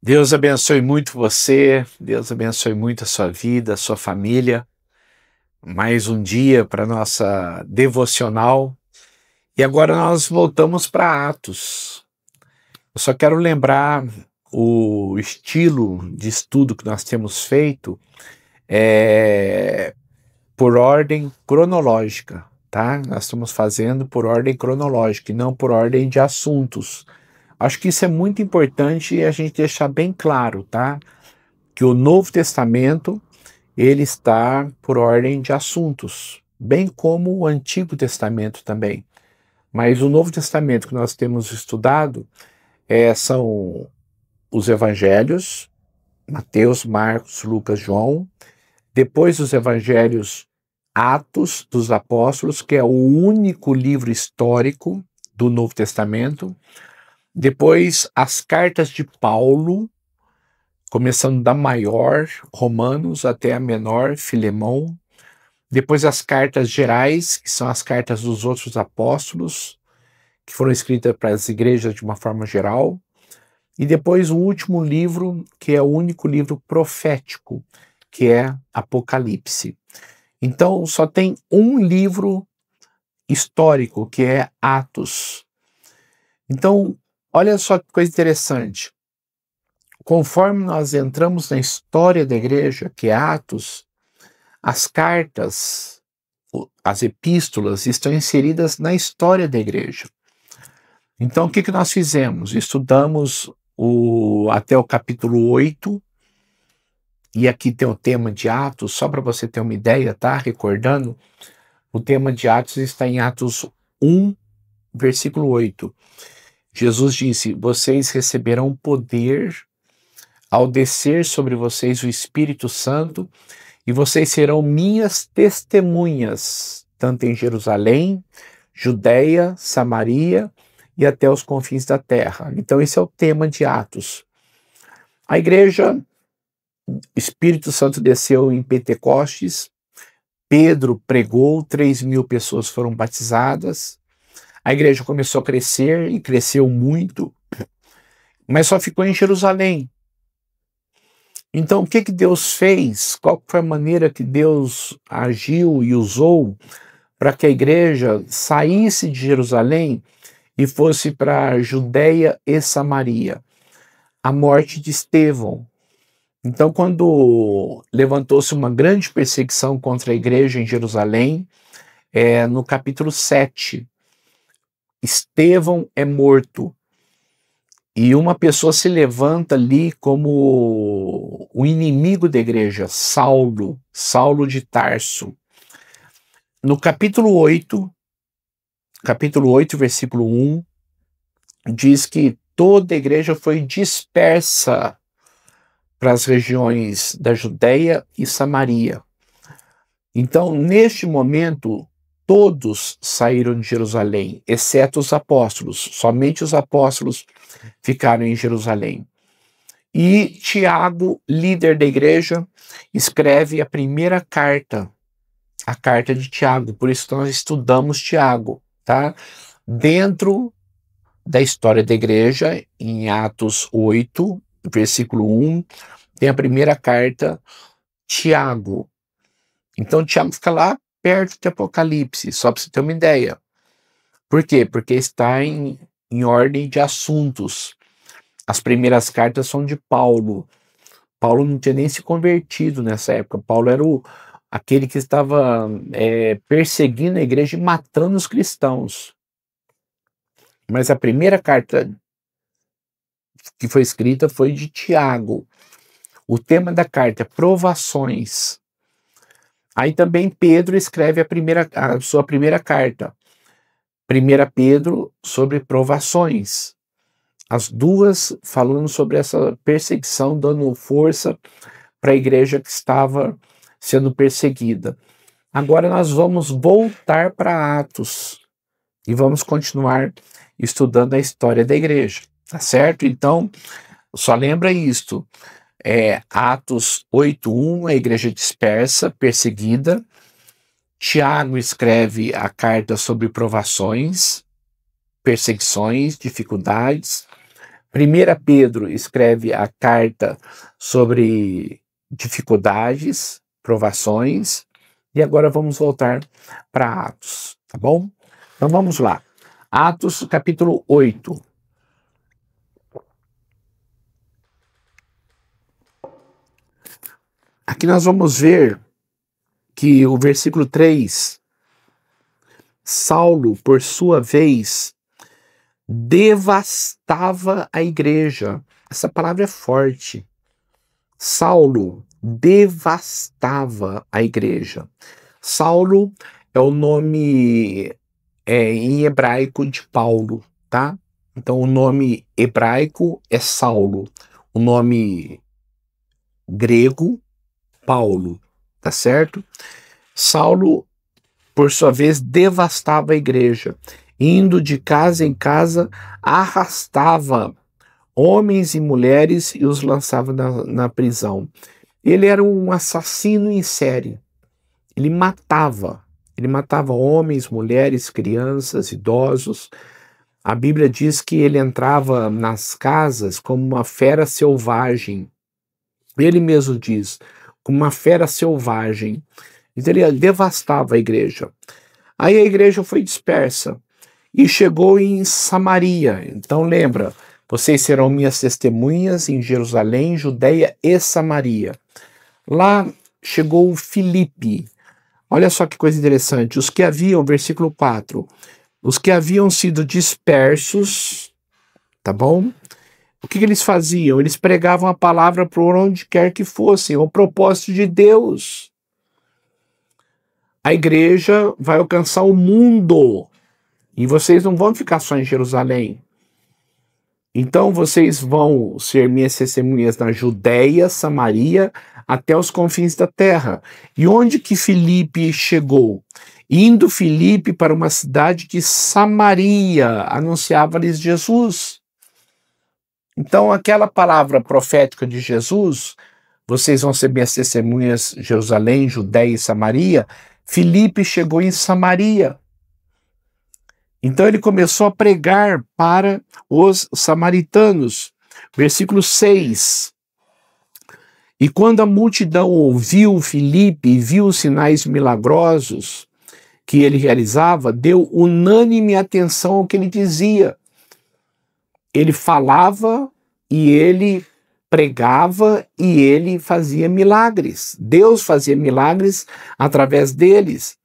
Deus abençoe muito você, Deus abençoe muito a sua vida, a sua família. Mais um dia para nossa devocional. E agora nós voltamos para Atos. Eu só quero lembrar o estilo de estudo que nós temos feito é por ordem cronológica, tá? Nós estamos fazendo por ordem cronológica e não por ordem de assuntos. Acho que isso é muito importante a gente deixar bem claro, tá? Que o Novo Testamento ele está por ordem de assuntos, bem como o Antigo Testamento também. Mas o Novo Testamento que nós temos estudado são os Evangelhos, Mateus, Marcos, Lucas, João, depois os Evangelhos, Atos dos Apóstolos, que é o único livro histórico do Novo Testamento, depois as cartas de Paulo, começando da maior, Romanos, até a menor, Filemão. Depois as cartas gerais, que são as cartas dos outros apóstolos, que foram escritas para as igrejas de uma forma geral. E depois o último livro, que é o único livro profético, que é Apocalipse. Então só tem um livro histórico, que é Atos. Então, olha só que coisa interessante. Conforme nós entramos na história da igreja, que é Atos, as cartas, as epístolas estão inseridas na história da igreja. Então, o que nós fizemos? Estudamos até o capítulo 8, e aqui tem o tema de Atos, só para você ter uma ideia, tá? Recordando, o tema de Atos está em Atos 1, versículo 8. Jesus disse: vocês receberão poder ao descer sobre vocês o Espírito Santo, e vocês serão minhas testemunhas, tanto em Jerusalém, Judeia, Samaria e até os confins da terra. Então esse é o tema de Atos. A igreja, o Espírito Santo desceu em Pentecostes, Pedro pregou, 3.000 pessoas foram batizadas, a igreja começou a crescer e cresceu muito, mas só ficou em Jerusalém. Então, o que Deus fez? Qual foi a maneira que Deus agiu e usou para que a igreja saísse de Jerusalém e fosse para Judeia e Samaria? A morte de Estevão. Então, quando levantou-se uma grande perseguição contra a igreja em Jerusalém, no capítulo 7, Estevão é morto. E uma pessoa se levanta ali como o inimigo da igreja, Saulo de Tarso. No capítulo 8, versículo 1, diz que toda a igreja foi dispersa para as regiões da Judeia e Samaria. Então, neste momento, todos saíram de Jerusalém, exceto os apóstolos. Somente os apóstolos ficaram em Jerusalém. E Tiago, líder da igreja, escreve a primeira carta, a carta de Tiago. Por isso nós estudamos Tiago, tá? Dentro da história da igreja, em Atos 8, versículo 1, tem a primeira carta, Tiago. Então Tiago fica lá perto de Apocalipse, só para você ter uma ideia. Por quê? Porque está em ordem de assuntos. As primeiras cartas são de Paulo. Paulo não tinha nem se convertido nessa época. Paulo era aquele que estava perseguindo a igreja e matando os cristãos. Mas a primeira carta que foi escrita foi de Tiago. O tema da carta é provações. Aí também Pedro escreve a sua primeira carta. 1 Pedro sobre provações. As duas falando sobre essa perseguição, dando força para a igreja que estava sendo perseguida. Agora nós vamos voltar para Atos e vamos continuar estudando a história da igreja, tá certo? Então, só lembra isto. Atos 8:1, a igreja dispersa, perseguida. Tiago escreve a carta sobre provações, perseguições, dificuldades. 1 Pedro escreve a carta sobre dificuldades, provações, e agora vamos voltar para Atos, tá bom? Então vamos lá. Atos capítulo 8. Aqui nós vamos ver que o versículo 3, Saulo, por sua vez, devastava a igreja. Essa palavra é forte. Saulo devastava a igreja. Saulo é o nome em hebraico de Paulo, tá? Então o nome hebraico é Saulo. O nome grego, Paulo, tá certo? Saulo, por sua vez, devastava a igreja. Indo de casa em casa, arrastava homens e mulheres e os lançava na prisão. Ele era um assassino em série. Ele matava homens, mulheres, crianças, idosos. A Bíblia diz que ele entrava nas casas como uma fera selvagem. Ele mesmo diz, como uma fera selvagem. Então ele devastava a igreja. Aí a igreja foi dispersa e chegou em Samaria. Então lembra, vocês serão minhas testemunhas em Jerusalém, Judeia e Samaria. Lá chegou Filipe. Olha só que coisa interessante. Os que haviam, versículo 4, os que haviam sido dispersos, tá bom? O que eles faziam? Eles pregavam a palavra por onde quer que fossem, o propósito de Deus. A igreja vai alcançar o mundo e vocês não vão ficar só em Jerusalém. Então vocês vão ser minhas testemunhas na Judeia, Samaria, até os confins da terra. E onde que Filipe chegou? Indo Filipe para uma cidade de Samaria, anunciava-lhes Jesus. Então aquela palavra profética de Jesus, vocês vão ser minhas testemunhas em Jerusalém, Judeia e Samaria. Filipe chegou em Samaria. Então ele começou a pregar para os samaritanos. Versículo 6. E quando a multidão ouviu Filipe e viu os sinais milagrosos que ele realizava, deu unânime atenção ao que ele dizia. Ele falava e ele pregava e ele fazia milagres. Deus fazia milagres através deles.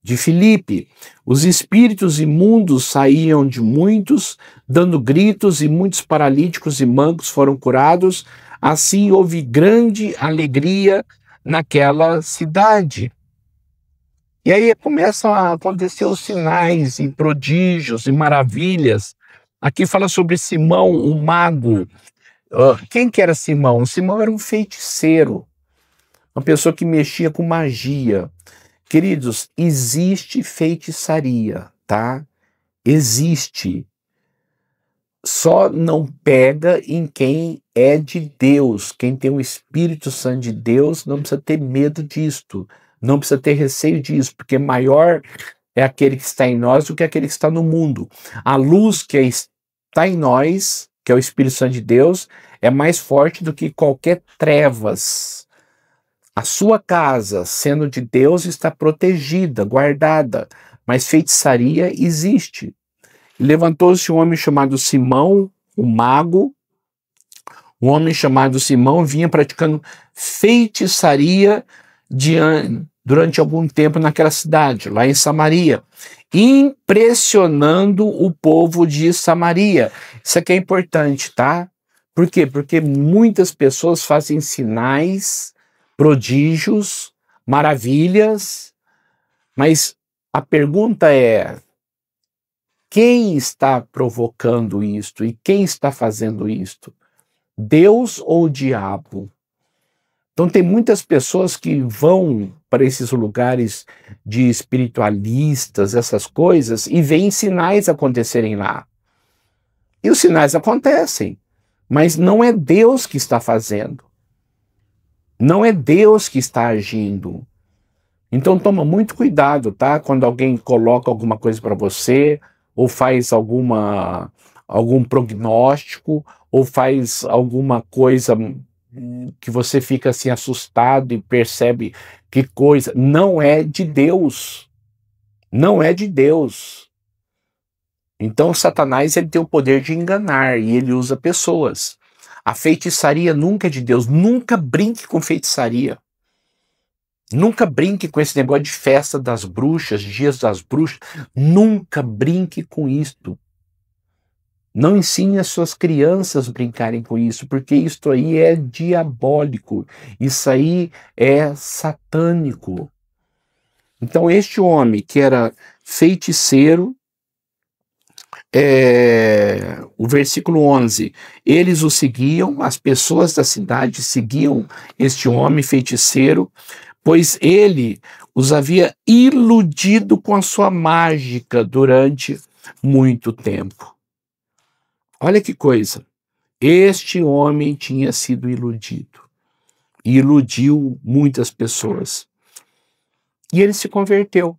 De Filipe, os espíritos imundos saíam de muitos, dando gritos, e muitos paralíticos e mancos foram curados. Assim houve grande alegria naquela cidade. E aí começam a acontecer os sinais e prodígios e maravilhas. Aqui fala sobre Simão, o mago. Quem que era Simão? Simão era um feiticeiro, uma pessoa que mexia com magia. Queridos, existe feitiçaria, tá? Existe. Só não pega em quem é de Deus. Quem tem o Espírito Santo de Deus não precisa ter medo disto. Não precisa ter receio disso, porque maior é aquele que está em nós do que aquele que está no mundo. A luz que está em nós, que é o Espírito Santo de Deus, é mais forte do que qualquer trevas. A sua casa, sendo de Deus, está protegida, guardada, mas feitiçaria existe. Levantou-se um homem chamado Simão, o mago. Um homem chamado Simão vinha praticando feitiçaria durante algum tempo naquela cidade, lá em Samaria, impressionando o povo de Samaria. Isso aqui é importante, tá? Por quê? Porque muitas pessoas fazem sinais, prodígios, maravilhas, mas a pergunta é: quem está provocando isto e quem está fazendo isto? Deus ou o diabo? Então tem muitas pessoas que vão para esses lugares de espiritualistas, essas coisas, e veem sinais acontecerem lá. E os sinais acontecem, mas não é Deus que está fazendo. Não é Deus que está agindo. Então toma muito cuidado, tá? Quando alguém coloca alguma coisa para você, ou faz algum prognóstico, ou faz alguma coisa que você fica assim assustado e percebe que coisa, não é de Deus. Não é de Deus. Então Satanás ele tem o poder de enganar e ele usa pessoas. A feitiçaria nunca é de Deus. Nunca brinque com feitiçaria. Nunca brinque com esse negócio de festa das bruxas, dias das bruxas. Nunca brinque com isto. Não ensine as suas crianças a brincarem com isso, porque isso aí é diabólico. Isso aí é satânico. Então este homem que era feiticeiro, o versículo 11, eles o seguiam, as pessoas da cidade seguiam este homem feiticeiro, pois ele os havia iludido com a sua mágica durante muito tempo. Olha que coisa, este homem tinha sido iludido, e iludiu muitas pessoas, e ele se converteu.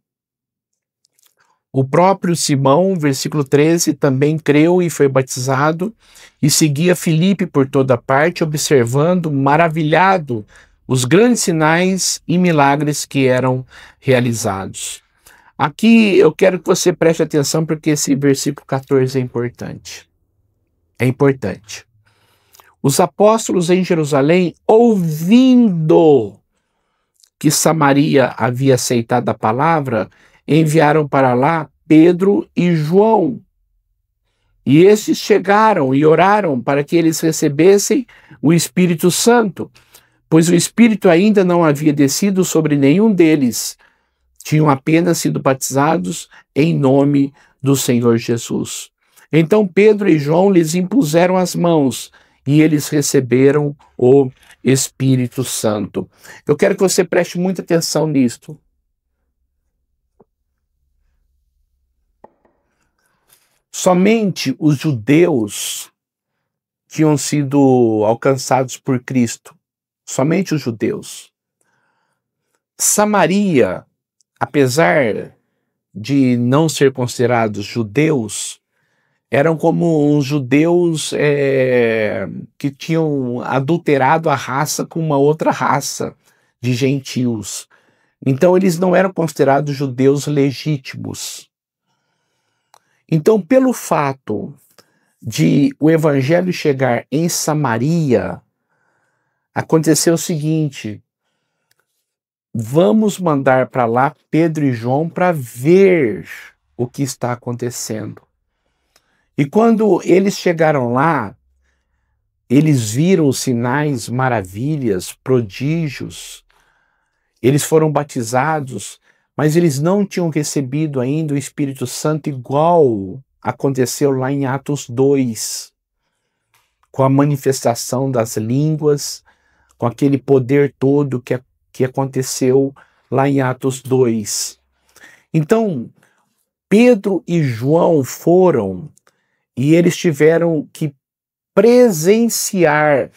O próprio Simão, versículo 13, também creu e foi batizado, e seguia Filipe por toda parte, observando, maravilhado, os grandes sinais e milagres que eram realizados. Aqui eu quero que você preste atenção, porque esse versículo 14 é importante. É importante. Os apóstolos em Jerusalém, ouvindo que Samaria havia aceitado a palavra, enviaram para lá Pedro e João. E estes chegaram e oraram para que eles recebessem o Espírito Santo, pois o Espírito ainda não havia descido sobre nenhum deles. Tinham apenas sido batizados em nome do Senhor Jesus. Então Pedro e João lhes impuseram as mãos e eles receberam o Espírito Santo. Eu quero que você preste muita atenção nisto. Somente os judeus tinham sido alcançados por Cristo. Somente os judeus. Samaria, apesar de não ser considerados judeus, eram como uns judeus que tinham adulterado a raça com uma outra raça de gentios. Então eles não eram considerados judeus legítimos. Então, pelo fato de o evangelho chegar em Samaria, aconteceu o seguinte: vamos mandar para lá Pedro e João para ver o que está acontecendo. E quando eles chegaram lá, eles viram os sinais, maravilhas, prodígios. Eles foram batizados, mas eles não tinham recebido ainda o Espírito Santo igual aconteceu lá em Atos 2, com a manifestação das línguas, com aquele poder todo que aconteceu lá em Atos 2. Então, Pedro e João foram e eles tiveram que presenciar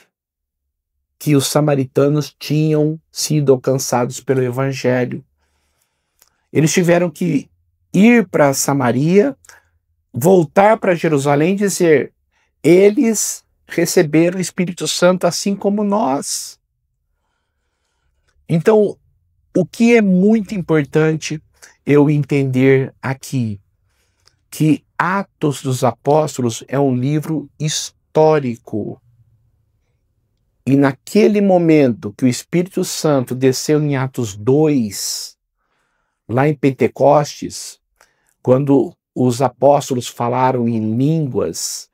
que os samaritanos tinham sido alcançados pelo Evangelho. Eles tiveram que ir para Samaria, voltar para Jerusalém e dizer: eles receberam o Espírito Santo assim como nós. Então, o que é muito importante eu entender aqui, que Atos dos Apóstolos é um livro histórico. E naquele momento que o Espírito Santo desceu em Atos 2, lá em Pentecostes, quando os apóstolos falaram em línguas,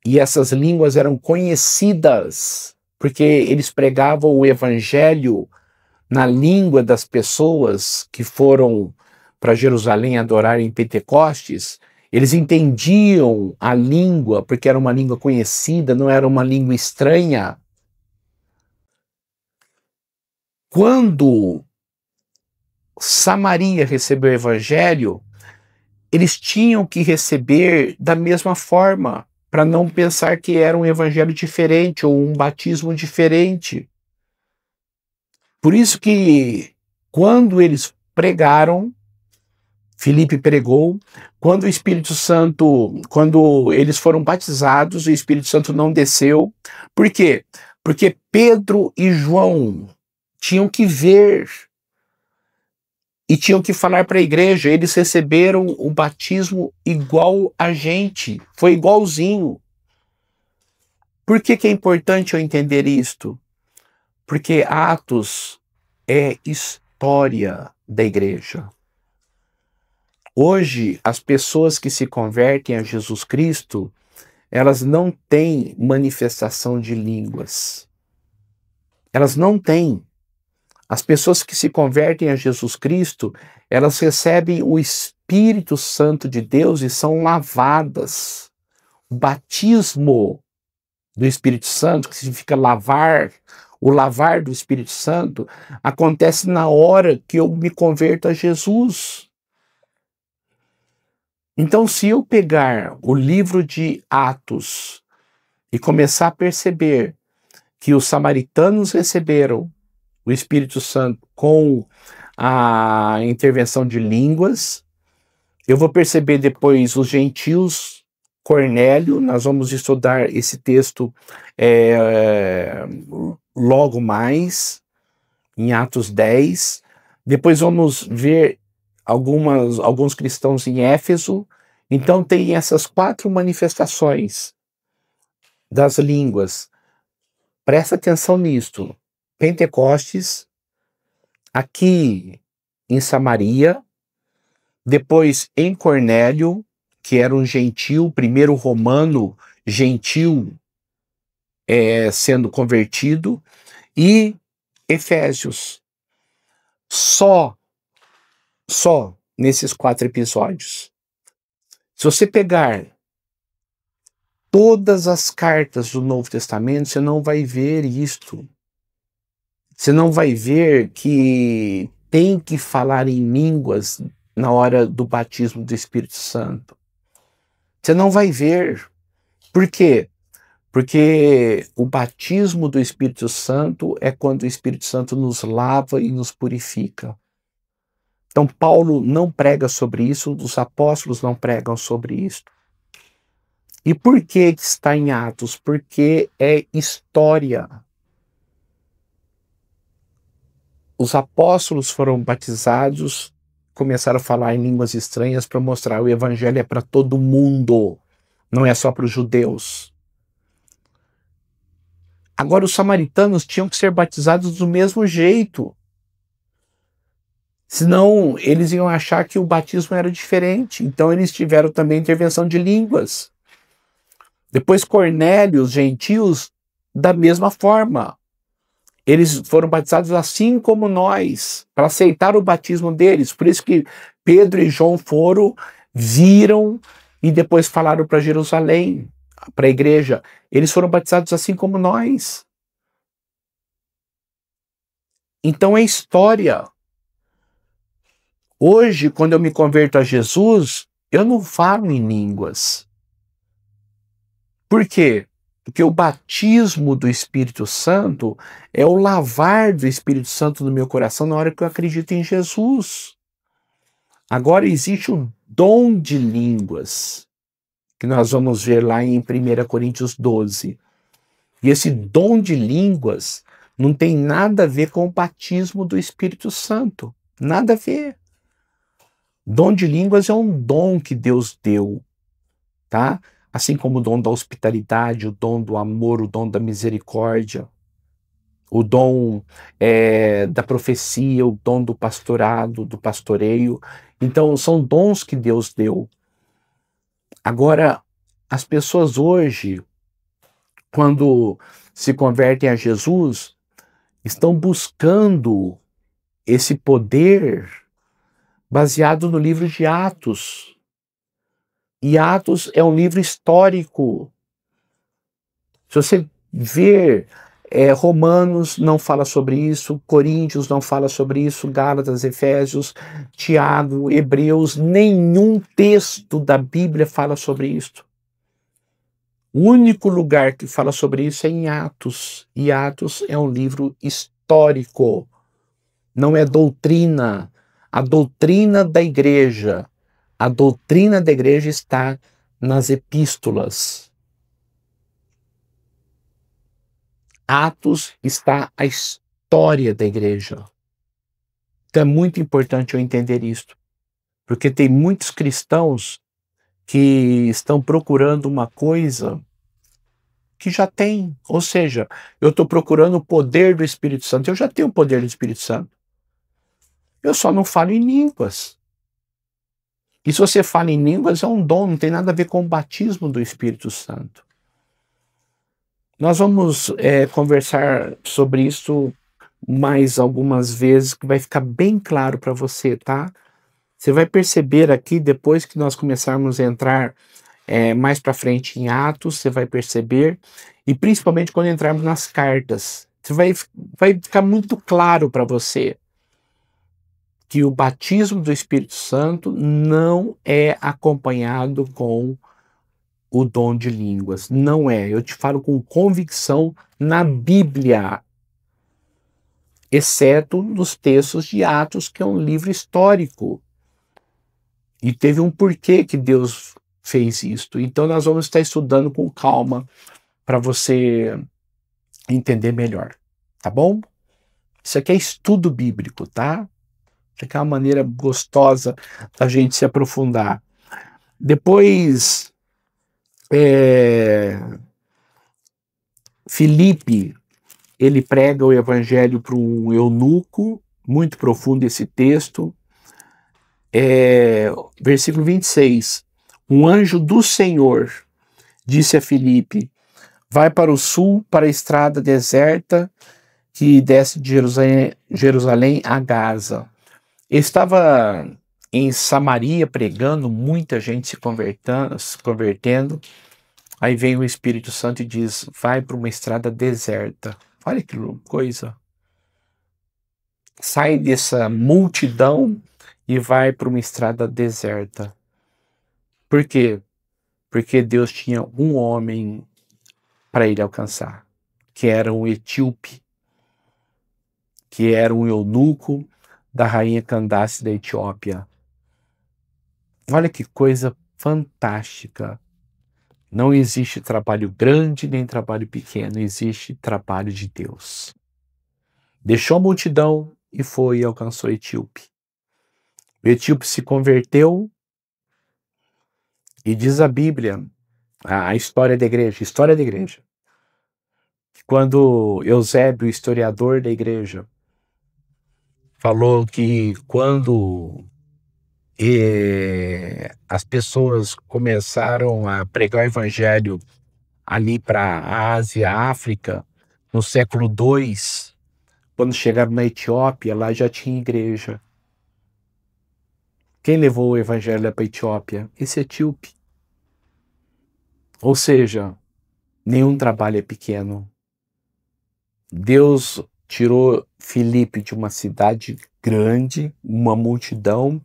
e essas línguas eram conhecidas, porque eles pregavam o evangelho na língua das pessoas que foram para Jerusalém adorar em Pentecostes. Eles entendiam a língua, porque era uma língua conhecida, não era uma língua estranha. Quando Samaria recebeu o evangelho, eles tinham que receber da mesma forma, para não pensar que era um evangelho diferente ou um batismo diferente. Por isso que, quando eles pregaram, Filipe pregou. Quando o Espírito Santo, quando eles foram batizados, o Espírito Santo não desceu. Por quê? Porque Pedro e João tinham que ver e tinham que falar para a igreja. Eles receberam o batismo igual a gente, foi igualzinho. Por que é importante eu entender isto? Porque Atos é história da igreja. Hoje, as pessoas que se convertem a Jesus Cristo, elas não têm manifestação de línguas. Elas não têm. As pessoas que se convertem a Jesus Cristo, elas recebem o Espírito Santo de Deus e são lavadas. O batismo do Espírito Santo, que significa lavar, o lavar do Espírito Santo, acontece na hora que eu me converto a Jesus. Então, se eu pegar o livro de Atos e começar a perceber que os samaritanos receberam o Espírito Santo com a intervenção de línguas, eu vou perceber depois os gentios, Cornélio, nós vamos estudar esse texto logo mais, em Atos 10, depois vamos ver alguns cristãos em Éfeso. Então tem essas 4 manifestações das línguas. Presta atenção nisto. Pentecostes, aqui em Samaria, depois em Cornélio, que era um gentil, primeiro romano gentil sendo convertido, e Efésios. Só nesses 4 episódios. Se você pegar todas as cartas do Novo Testamento, você não vai ver isto. Você não vai ver que tem que falar em línguas na hora do batismo do Espírito Santo. Você não vai ver. Por quê? Porque o batismo do Espírito Santo é quando o Espírito Santo nos lava e nos purifica. Então Paulo não prega sobre isso, os apóstolos não pregam sobre isso. E por que está em Atos? Porque é história. Os apóstolos foram batizados, começaram a falar em línguas estranhas para mostrar que o evangelho é para todo mundo, não é só para os judeus. Agora os samaritanos tinham que ser batizados do mesmo jeito. Senão eles iam achar que o batismo era diferente. Então eles tiveram também intervenção de línguas. Depois Cornélio, os gentios, da mesma forma. Eles foram batizados assim como nós, para aceitar o batismo deles. Por isso que Pedro e João foram, viram e depois falaram para Jerusalém, para a igreja. Eles foram batizados assim como nós. Então é história. Hoje, quando eu me converto a Jesus, eu não falo em línguas. Por quê? Porque o batismo do Espírito Santo é o lavar do Espírito Santo no meu coração na hora que eu acredito em Jesus. Agora existe o dom de línguas, que nós vamos ver lá em 1 Coríntios 12. E esse dom de línguas não tem nada a ver com o batismo do Espírito Santo. Nada a ver. Dom de línguas é um dom que Deus deu, tá? Assim como o dom da hospitalidade, o dom do amor, o dom da misericórdia, o dom da profecia, o dom do pastorado, do pastoreio. Então, são dons que Deus deu. Agora, as pessoas hoje, quando se convertem a Jesus, estão buscando esse poder baseado no livro de Atos. E Atos é um livro histórico. Se você ver, Romanos não fala sobre isso, Coríntios não fala sobre isso, Gálatas, Efésios, Tiago, Hebreus, nenhum texto da Bíblia fala sobre isso. O único lugar que fala sobre isso é em Atos. E Atos é um livro histórico, não é doutrina. A doutrina da igreja A doutrina da igreja está nas epístolas. Atos está a história da igreja. Então é muito importante eu entender isso, porque tem muitos cristãos que estão procurando uma coisa que já tem, ou seja, eu estou procurando o poder do Espírito Santo, eu já tenho o poder do Espírito Santo, eu só não falo em línguas. E se você fala em línguas é um dom, não tem nada a ver com o batismo do Espírito Santo. Nós vamos conversar sobre isso mais algumas vezes, que vai ficar bem claro para você, tá? Você vai perceber aqui, depois que nós começarmos a entrar mais para frente em Atos, você vai perceber, e principalmente quando entrarmos nas cartas, vai ficar muito claro para você que o batismo do Espírito Santo não é acompanhado com o dom de línguas. Não é. Eu te falo com convicção na Bíblia, exceto nos textos de Atos, que é um livro histórico. E teve um porquê que Deus fez isto. Então nós vamos estar estudando com calma para você entender melhor, tá bom? Isso aqui é estudo bíblico, tá? Isso aqui é uma maneira gostosa da gente se aprofundar. Depois, Filipe, ele prega o evangelho para um eunuco, muito profundo esse texto. Versículo 26. Um anjo do Senhor disse a Filipe: vai para o sul, para a estrada deserta que desce de Jerusalém a Gaza. Ele estava em Samaria pregando, muita gente se convertendo. Aí vem o Espírito Santo e diz: vai para uma estrada deserta. Olha que coisa. Sai dessa multidão e vai para uma estrada deserta. Por quê? Porque Deus tinha um homem para ele alcançar, que era um etíope, que era um eunuco da rainha Candace da Etiópia. Olha que coisa fantástica. Não existe trabalho grande nem trabalho pequeno, existe trabalho de Deus. Deixou a multidão e foi e alcançou o etíope. O etíope se converteu e diz a Bíblia, a história da igreja, que quando Eusébio, historiador da igreja, falou que quando as pessoas começaram a pregar o evangelho ali para a Ásia, África, no século II, quando chegaram na Etiópia, lá já tinha igreja. Quem levou o evangelho para a Etiópia? Esse etíope. Ou seja, nenhum trabalho é pequeno. Deus tirou Filipe de uma cidade grande, uma multidão,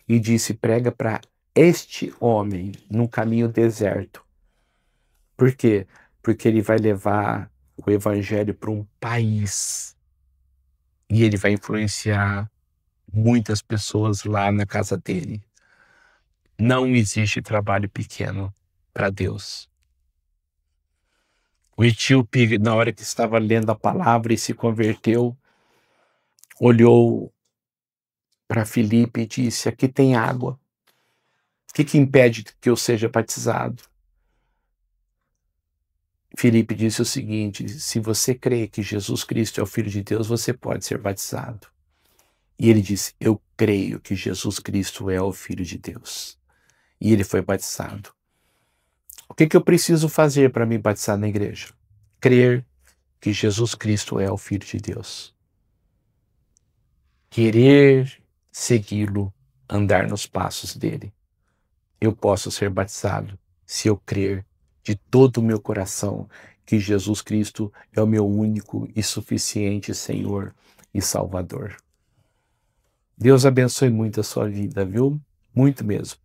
e disse: prega para este homem num caminho deserto. Por quê? Porque ele vai levar o evangelho para um país e ele vai influenciar muitas pessoas lá na casa dele. Não existe trabalho pequeno para Deus. O etíope, na hora que estava lendo a palavra e se converteu, olhou para Filipe e disse: aqui tem água. O que impede que eu seja batizado? Filipe disse o seguinte: se você crê que Jesus Cristo é o Filho de Deus, você pode ser batizado. E ele disse: eu creio que Jesus Cristo é o Filho de Deus. E ele foi batizado. O que eu preciso fazer para me batizar na igreja? Crer que Jesus Cristo é o Filho de Deus. Querer segui-lo, andar nos passos dele. Eu posso ser batizado se eu crer de todo o meu coração que Jesus Cristo é o meu único e suficiente Senhor e Salvador. Deus abençoe muito a sua vida, viu? Muito mesmo.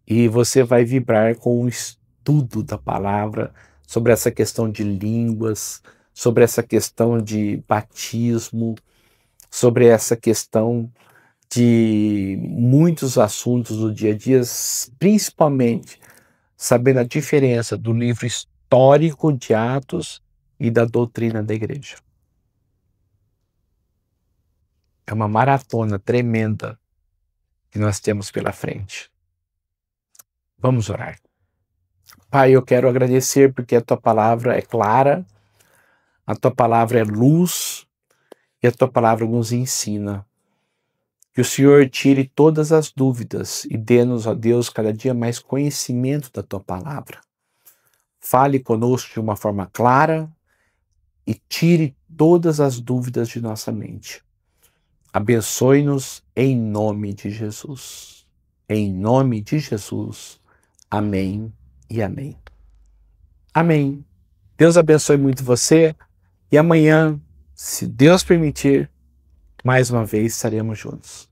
E você vai vibrar com o estudo da palavra sobre essa questão de línguas, sobre essa questão de batismo, sobre essa questão de muitos assuntos do dia a dia, principalmente sabendo a diferença do livro histórico de Atos e da doutrina da igreja. É uma maratona tremenda que nós temos pela frente. Vamos orar. Pai, eu quero agradecer porque a tua palavra é clara, a tua palavra é luz e a tua palavra nos ensina. Que o Senhor tire todas as dúvidas e dê-nos, ó Deus, cada dia mais conhecimento da tua palavra. Fale conosco de uma forma clara e tire todas as dúvidas de nossa mente. Abençoe-nos em nome de Jesus. Em nome de Jesus. Amém e amém. Amém. Deus abençoe muito você e amanhã, se Deus permitir, mais uma vez estaremos juntos.